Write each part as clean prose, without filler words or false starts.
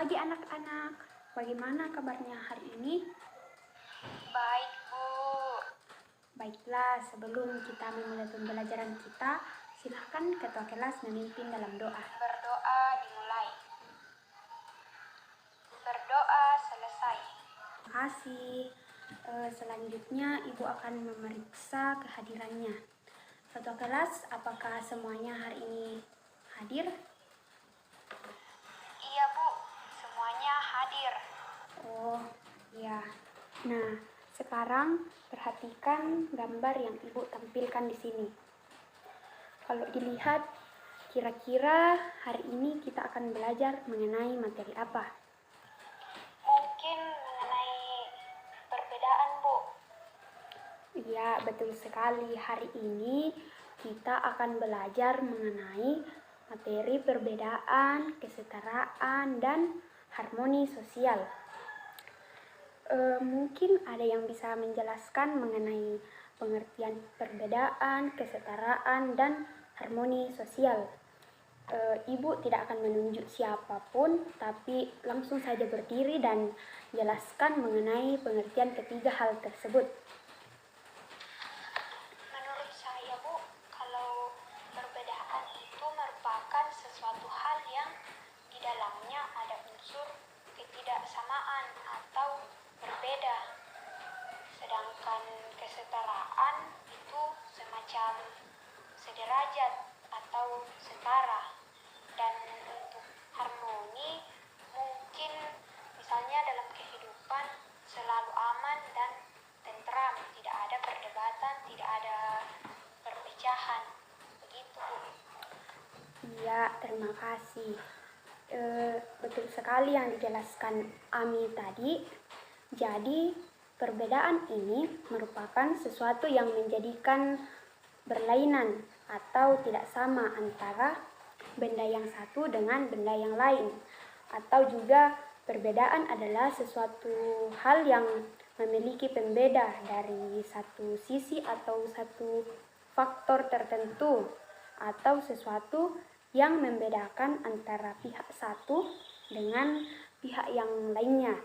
pagi anak-anak, bagaimana kabarnya hari ini? Baik, Bu. Baiklah, sebelum kita memulai pembelajaran kita, silahkan ketua kelas memimpin dalam doa. Berdoa dimulai. Berdoa selesai. Terima kasih. Selanjutnya Ibu akan memeriksa kehadirannya. Ketua kelas, apakah semuanya hari ini hadir? Iya, Bu. Semuanya hadir. Oh, ya. Nah, sekarang perhatikan gambar yang Ibu tampilkan di sini. Kalau dilihat, kira-kira hari ini kita akan belajar mengenai materi apa? Mungkin mengenai perbedaan, Bu. Iya, betul sekali. Hari ini kita akan belajar mengenai materi perbedaan, kesetaraan, dan harmoni sosial. Mungkin ada yang bisa menjelaskan mengenai pengertian perbedaan, kesetaraan, dan harmoni sosial. Ibu tidak akan menunjuk siapapun, tapi langsung saja berdiri dan jelaskan mengenai pengertian ketiga hal tersebut. Menurut saya, Bu, kalau perbedaan itu merupakan sesuatu hal yang di dalamnya ada unsur ketidaksamaan atau berbeda. Sedangkan kesetaraan itu semacam sederajat atau setara. Dan untuk harmoni mungkin misalnya dalam kehidupan selalu aman dan tentram, tidak ada perdebatan, tidak ada perpecahan. Begitu, Bu. Iya, terima kasih. Betul sekali yang dijelaskan Ami tadi. Jadi, perbedaan ini merupakan sesuatu yang menjadikan berlainan atau tidak sama antara benda yang satu dengan benda yang lain. Atau juga perbedaan adalah sesuatu hal yang memiliki pembeda dari satu sisi atau satu faktor tertentu, atau sesuatu yang membedakan antara pihak satu dengan pihak yang lainnya.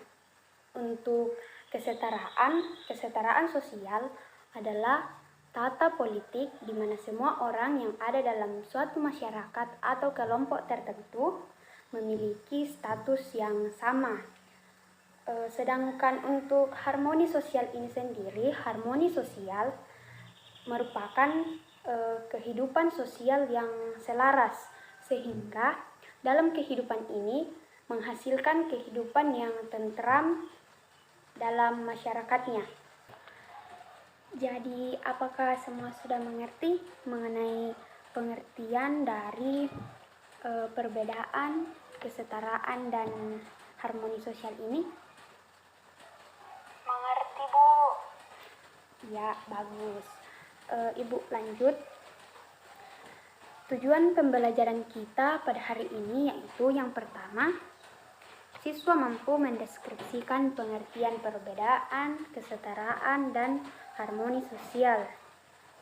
Untuk kesetaraan sosial adalah tata politik di mana semua orang yang ada dalam suatu masyarakat atau kelompok tertentu memiliki status yang sama. Sedangkan untuk harmoni sosial ini sendiri, harmoni sosial merupakan kehidupan sosial yang selaras, sehingga dalam kehidupan ini menghasilkan kehidupan yang tentram dalam masyarakatnya. Jadi, apakah semua sudah mengerti mengenai pengertian dari perbedaan, kesetaraan, dan harmoni sosial ini? Mengerti, Bu. Ya, bagus. Ibu lanjut. Tujuan pembelajaran kita pada hari ini yaitu yang pertama, siswa mampu mendeskripsikan pengertian perbedaan, kesetaraan, dan harmoni sosial.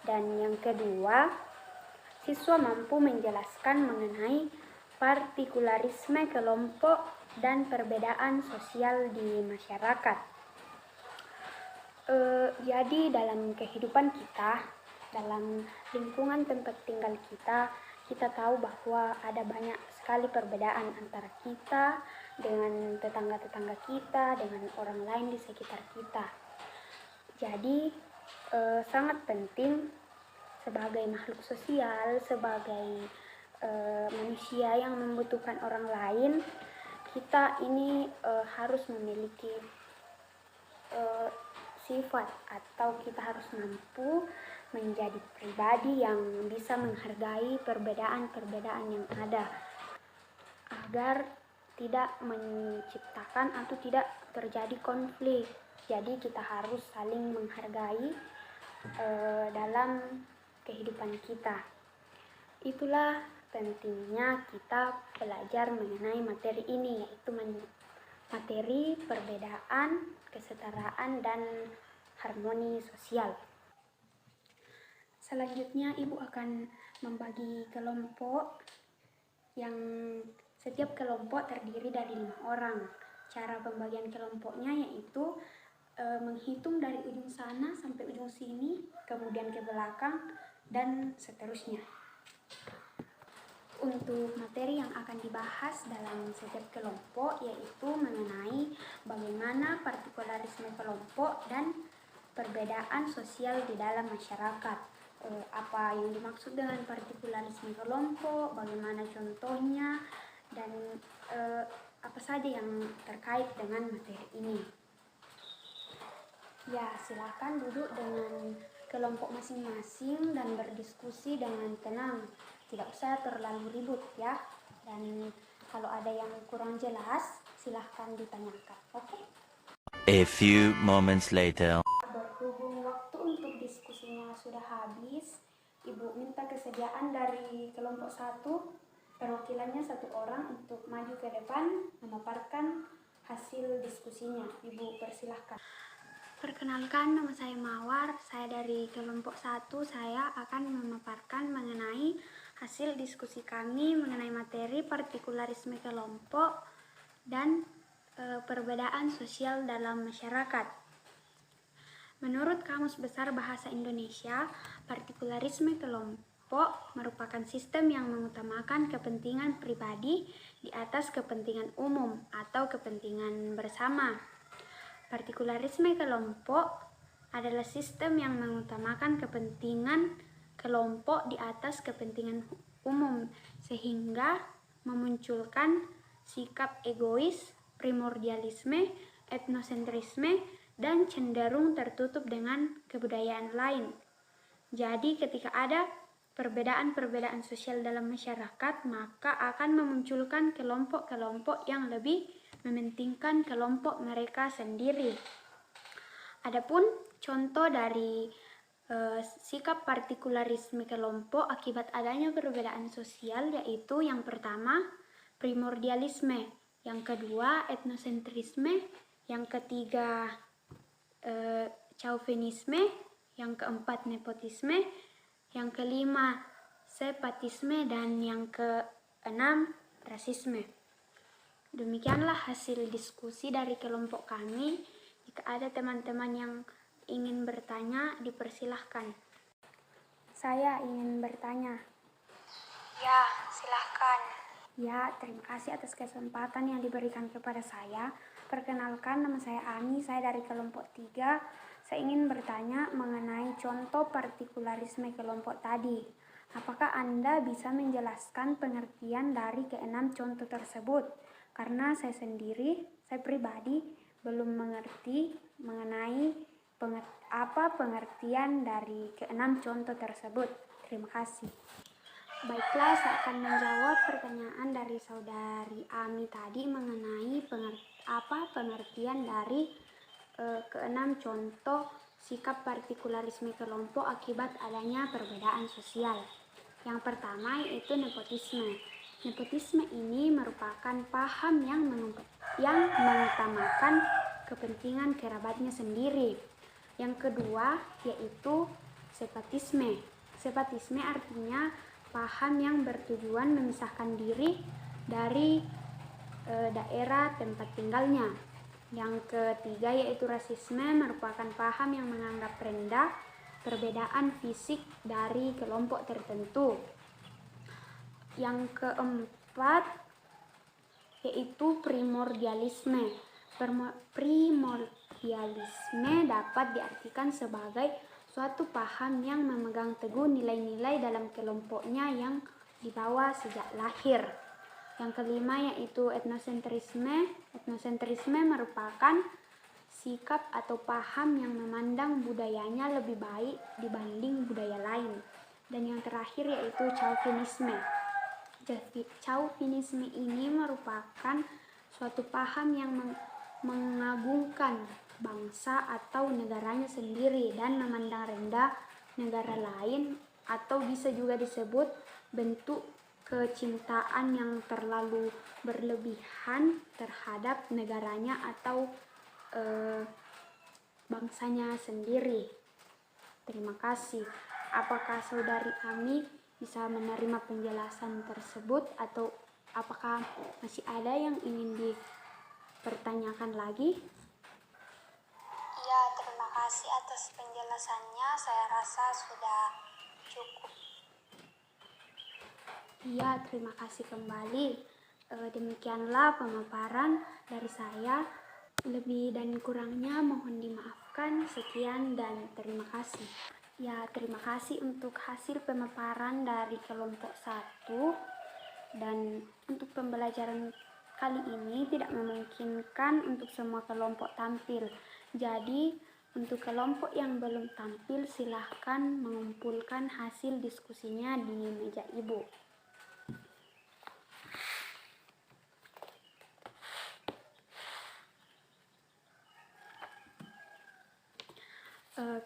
Dan yang kedua, siswa mampu menjelaskan mengenai partikularisme kelompok dan perbedaan sosial di masyarakat. Jadi dalam kehidupan kita, dalam lingkungan tempat tinggal kita, kita tahu bahwa ada banyak sekali perbedaan antara kita dengan tetangga-tetangga kita, dengan orang lain di sekitar kita. Jadi sangat penting sebagai makhluk sosial, sebagai manusia yang membutuhkan orang lain, kita ini harus memiliki sifat atau kita harus mampu menjadi pribadi yang bisa menghargai perbedaan-perbedaan yang ada agar tidak menciptakan atau tidak terjadi konflik. Jadi kita harus saling menghargai dalam kehidupan kita. Itulah pentingnya kita belajar mengenai materi ini, yaitu materi perbedaan, kesetaraan, dan harmoni sosial. Selanjutnya Ibu akan membagi kelompok yang Setiap kelompok terdiri dari 5 orang. Cara pembagian kelompoknya yaitu menghitung dari ujung sana sampai ujung sini, kemudian ke belakang, dan seterusnya. Untuk materi yang akan dibahas dalam setiap kelompok yaitu mengenai bagaimana partikularisme kelompok dan perbedaan sosial di dalam masyarakat. Apa yang dimaksud dengan partikularisme kelompok, bagaimana contohnya, dan apa saja yang terkait dengan materi ini. Ya, silakan duduk dengan kelompok masing-masing dan berdiskusi dengan tenang. Tidak usah terlalu ribut ya. Dan kalau ada yang kurang jelas, silahkan ditanyakan. Oke? A few moments later. Berhubung waktu untuk diskusinya sudah habis, Ibu minta kesediaan dari kelompok 1, perwakilannya 1 orang untuk maju ke depan memaparkan hasil diskusinya. Ibu persilahkan. Perkenalkan, nama saya Mawar. Saya dari kelompok 1. Saya akan memaparkan mengenai hasil diskusi kami mengenai materi partikularisme kelompok dan perbedaan sosial dalam masyarakat. Menurut Kamus Besar Bahasa Indonesia, partikularisme kelompok merupakan sistem yang mengutamakan kepentingan pribadi di atas kepentingan umum atau kepentingan bersama. Partikularisme kelompok adalah sistem yang mengutamakan kepentingan kelompok di atas kepentingan umum, sehingga memunculkan sikap egois, primordialisme, etnosentrisme, dan cenderung tertutup dengan kebudayaan lain. Jadi ketika ada perbedaan-perbedaan sosial dalam masyarakat, maka akan memunculkan kelompok-kelompok yang lebih mementingkan kelompok mereka sendiri. Adapun contoh dari sikap partikularisme kelompok akibat adanya perbedaan sosial yaitu yang pertama primordialisme, yang kedua etnosentrisme, yang ketiga chauvinisme, yang keempat nepotisme, yang kelima sepatisme, dan yang keenam rasisme. Demikianlah hasil diskusi dari kelompok kami. Jika ada teman-teman yang ingin bertanya, dipersilahkan. Saya ingin bertanya. Ya, silahkan. Ya, terima kasih atas kesempatan yang diberikan kepada saya. Perkenalkan, nama saya Ani, saya dari kelompok 3. Saya ingin bertanya mengenai contoh partikularisme kelompok tadi. Apakah Anda bisa menjelaskan pengertian dari keenam contoh tersebut? Karena saya pribadi belum mengerti mengenai apa pengertian dari keenam contoh tersebut. Terima kasih. Baiklah, saya akan menjawab pertanyaan dari saudari Ami tadi mengenai pengertian dari keenam contoh sikap partikularisme kelompok akibat adanya perbedaan sosial. Yang pertama yaitu nepotisme. Nepotisme ini merupakan paham yang mengutamakan kepentingan kerabatnya sendiri. Yang kedua yaitu sepatisme. Sepatisme artinya paham yang bertujuan memisahkan diri dari daerah tempat tinggalnya. Yang ketiga yaitu rasisme, merupakan paham yang menganggap rendah perbedaan fisik dari kelompok tertentu. Yang keempat yaitu primordialisme. Primordialisme dapat diartikan sebagai suatu paham yang memegang teguh nilai-nilai dalam kelompoknya yang dibawa sejak lahir. Yang kelima yaitu etnosentrisme. Etnosentrisme merupakan sikap atau paham yang memandang budayanya lebih baik dibanding budaya lain. Dan yang terakhir yaitu chauvinisme. Chauvinisme ini merupakan suatu paham yang mengagungkan bangsa atau negaranya sendiri dan memandang rendah negara lain, atau bisa juga disebut bentuk kecintaan yang terlalu berlebihan terhadap negaranya atau bangsanya sendiri. Terima kasih. Apakah saudari Ami bisa menerima penjelasan tersebut atau Apakah masih ada yang ingin dipertanyakan lagi? Ya, terima kasih atas penjelasannya. Saya rasa sudah cukup. Iya, terima kasih kembali. Demikianlah pemaparan dari saya. Lebih dan kurangnya mohon dimaafkan. Sekian dan terima kasih. Ya, terima kasih untuk hasil pemaparan dari kelompok 1. Dan untuk pembelajaran kali ini tidak memungkinkan untuk semua kelompok tampil. Jadi, untuk kelompok yang belum tampil silahkan mengumpulkan hasil diskusinya di meja ibu.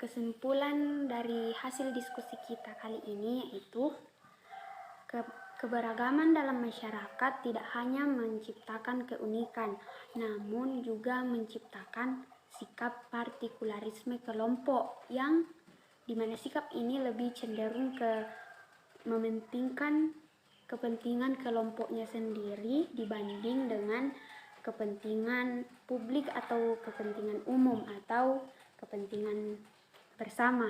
Kesimpulan dari hasil diskusi kita kali ini yaitu keberagaman dalam masyarakat tidak hanya menciptakan keunikan, namun juga menciptakan sikap partikularisme kelompok yang dimana sikap ini lebih cenderung ke mementingkan kepentingan kelompoknya sendiri dibanding dengan kepentingan publik atau kepentingan umum atau kepentingan bersama.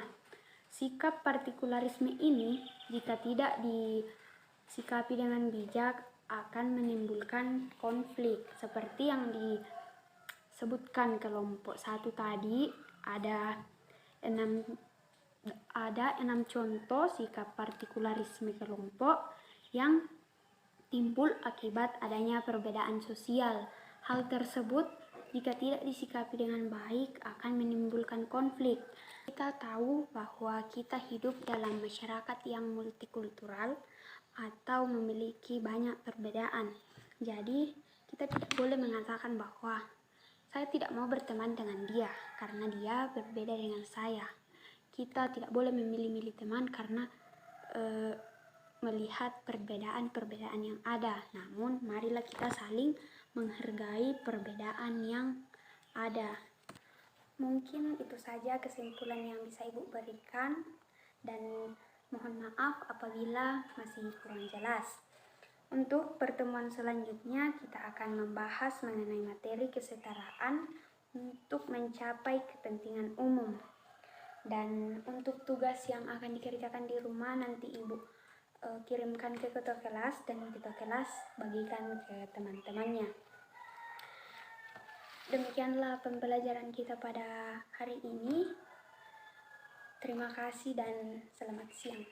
Sikap partikularisme ini jika tidak disikapi dengan bijak akan menimbulkan konflik seperti yang disebutkan kelompok 1 tadi. Ada 6 contoh sikap partikularisme kelompok yang timbul akibat adanya perbedaan sosial. Hal tersebut jika tidak disikapi dengan baik akan menimbulkan konflik. Kita tahu bahwa kita hidup dalam masyarakat yang multikultural atau memiliki banyak perbedaan. Jadi kita tidak boleh mengatakan bahwa saya tidak mau berteman dengan dia karena dia berbeda dengan saya. Kita tidak boleh memilih-milih teman karena melihat perbedaan-perbedaan yang ada. Namun marilah kita saling menghargai perbedaan yang ada. Mungkin itu saja kesimpulan yang bisa Ibu berikan dan mohon maaf apabila masih kurang jelas. Untuk pertemuan selanjutnya kita akan membahas mengenai materi kesetaraan untuk mencapai kepentingan umum. Dan untuk tugas yang akan dikerjakan di rumah nanti Ibu kirimkan ke ketua kelas dan ketua kelas bagikan ke teman-temannya. Demikianlah pembelajaran kita pada hari ini. Terima kasih dan selamat siang.